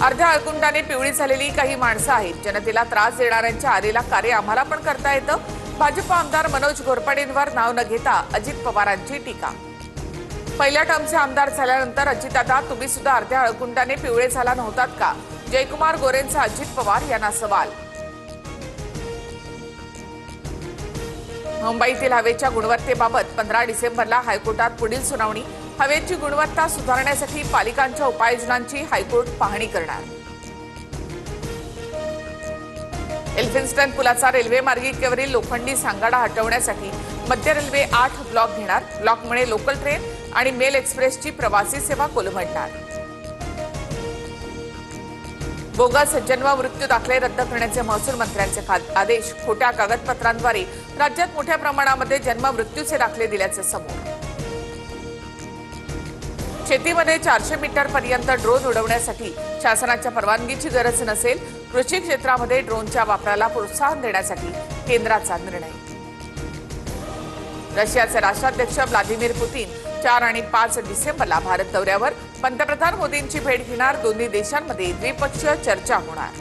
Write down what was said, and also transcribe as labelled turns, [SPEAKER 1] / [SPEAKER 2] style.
[SPEAKER 1] अर्ध्या अळकुंडाने पिवळी झालेली काही माणसं आहेत. जनतेला त्रास देणाऱ्यांच्या आलेला कार्य आम्हाला पण करता येतं. भाजप आमदार मनोज घोरपडेंवर नाव न घेता अजित पवारांची टीका. पहिल्या टर्मचे आमदार झाल्यानंतर अजितदादा, तुम्ही सुद्धा अर्ध्या अळकुंडाने पिवळे झाला नव्हतात का? जयकुमार गोरेंचा अजित पवार यांना सवाल. मुंबईतील हवेच्या गुणवत्तेबाबत 15 डिसेंबरला हायकोर्टात पुढील सुनावणी. हवेची गुणवत्ता सुधारण्यासाठी पालिकांच्या उपाययोजनांची हायकोर्ट पाहणी करणार. एल्फिन्स्टन पुलाचा रेल्वे मार्गिकेवरील लोखंडी सांगाडा हटवण्यासाठी मध्य रेल्वे 8 ब्लॉक घेणार. ब्लॉकमुळे लोकल ट्रेन आणि मेल एक्सप्रेसची प्रवासी सेवा कोलमडणार. बोगस जन्म मृत्यू दाखले रद्द करण्याचे महसूल मंत्र्यांचे आदेश. खोट्या कागदपत्रांद्वारे राज्यात मोठ्या प्रमाणामध्ये जन्म मृत्यूचे दाखले दिल्याचे समोर. शेतीमध्ये 400 मीटरपर्यंत ड्रोन उडवण्यासाठी शासनाच्या परवानगीची गरज नसेल. कृषी क्षेत्रामध्ये ड्रोनच्या वापराला प्रोत्साहन देण्यासाठी केंद्राचा निर्णय. रशियाचे राष्ट्राध्यक्ष व्लादिमीर पुतीन 4 आणि 5 डिसेंबरला भारत दौऱ्यावर. पंतप्रधान मोदींची भेट घेणार. दोन्ही देशांमध्ये द्विपक्षीय चर्चा होणार.